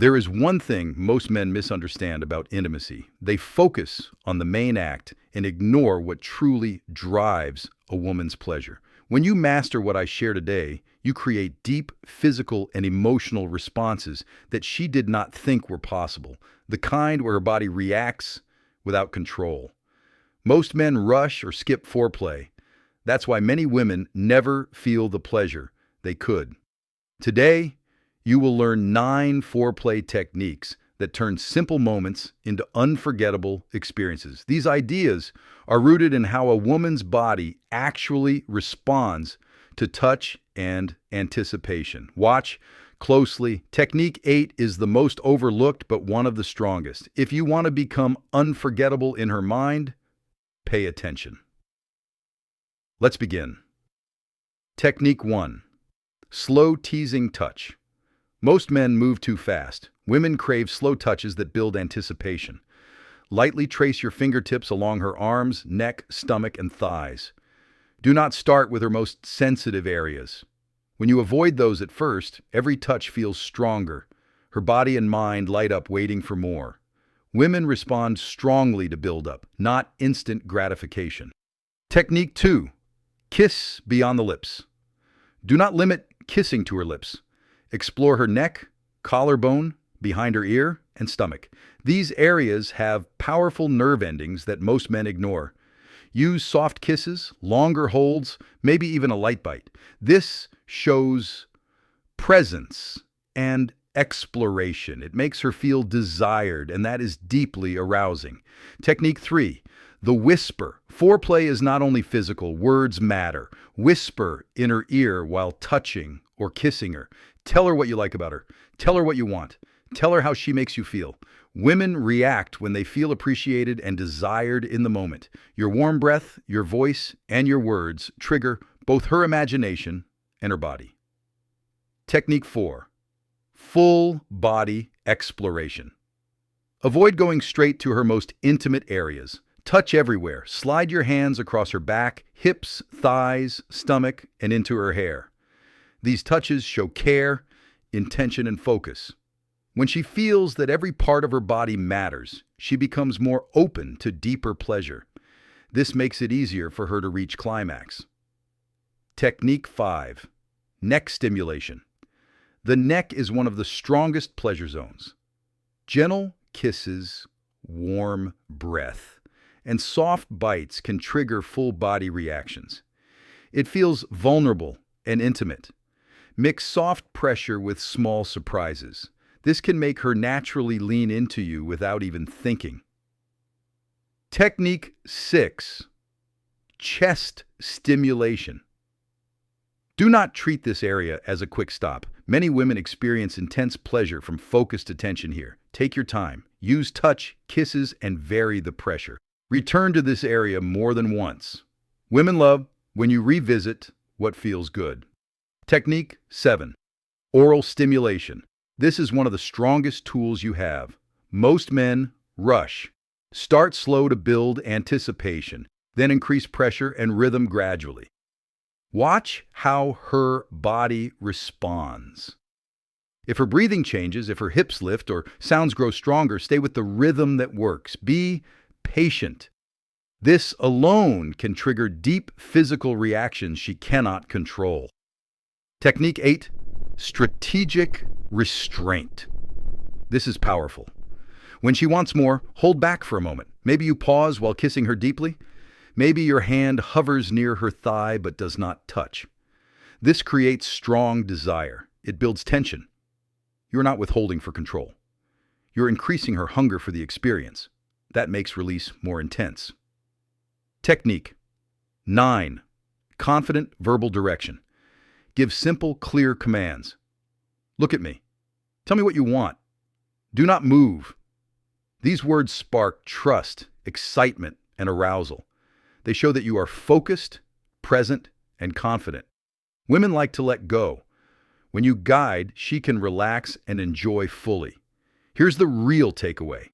There is one thing most men misunderstand about intimacy. They focus on the main act and ignore what truly drives a woman's pleasure. When you master what I share today, you create deep physical and emotional responses that she did not think were possible, the kind where her body reacts without control. Most men rush or skip foreplay. That's why many women never feel the pleasure they could. Today, you will learn 9 foreplay techniques that turn simple moments into unforgettable experiences. These ideas are rooted in how a woman's body actually responds to touch and anticipation. Watch closely. Technique 8 is the most overlooked but one of the strongest. If you want to become unforgettable in her mind, pay attention. Let's begin. Technique 1. Slow teasing touch. Most men move too fast. Women crave slow touches that build anticipation. Lightly trace your fingertips along her arms, neck, stomach, and thighs. Do not start with her most sensitive areas. When you avoid those at first, every touch feels stronger. Her body and mind light up waiting for more. Women respond strongly to buildup, not instant gratification. Technique 2. Kiss beyond the lips. Do not limit kissing to her lips. Explore her neck, collarbone, behind her ear, and stomach. These areas have powerful nerve endings that most men ignore. Use soft kisses, longer holds, maybe even a light bite. This shows presence and exploration. It makes her feel desired, and that is deeply arousing. Technique 3. The whisper. Foreplay is not only physical, words matter. Whisper in her ear while touching or kissing her. Tell her what you like about her. Tell her what you want. Tell her how she makes you feel. Women react when they feel appreciated and desired in the moment. Your warm breath, your voice, and your words trigger both her imagination and her body. Technique 4. Full body exploration. Avoid going straight to her most intimate areas. Touch everywhere. Slide your hands across her back, hips, thighs, stomach, and into her hair. These touches show care, intention, and focus. When she feels that every part of her body matters, she becomes more open to deeper pleasure. This makes it easier for her to reach climax. Technique 5. Neck stimulation. The neck is one of the strongest pleasure zones. Gentle kisses, warm breath, and soft bites can trigger full body reactions. It feels vulnerable and intimate. Mix soft pressure with small surprises. This can make her naturally lean into you without even thinking. Technique 6. Chest stimulation. Do not treat this area as a quick stop. Many women experience intense pleasure from focused attention here. Take your time. Use touch, kisses, and vary the pressure. Return to this area more than once. Women love when you revisit what feels good. Technique 7. Oral stimulation. This is one of the strongest tools you have. Most men rush. Start slow to build anticipation, then increase pressure and rhythm gradually. Watch how her body responds. If her breathing changes, if her hips lift or sounds grow stronger, stay with the rhythm that works. Be patient. This alone can trigger deep physical reactions she cannot control. Technique 8. Strategic restraint. This is powerful. When she wants more, hold back for a moment. Maybe you pause while kissing her deeply. Maybe your hand hovers near her thigh but does not touch. This creates strong desire. It builds tension. You're not withholding for control. You're increasing her hunger for the experience. That makes release more intense. Technique 9. Confident verbal direction. Give simple, clear commands. Look at me. Tell me what you want. Do not move. These words spark trust, excitement, and arousal. They show that you are focused, present, and confident. Women like to let go. When you guide, she can relax and enjoy fully. Here's the real takeaway.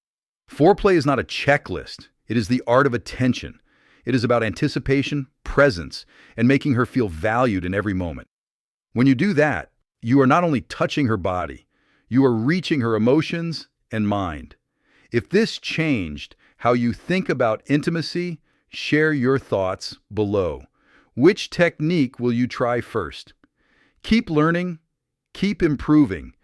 Foreplay is not a checklist. It is the art of attention. It is about anticipation, presence, and making her feel valued in every moment. When you do that, you are not only touching her body, You are reaching her emotions and mind. If this changed how you think about intimacy, share your thoughts below. Which technique will you try first? Keep learning, keep improving,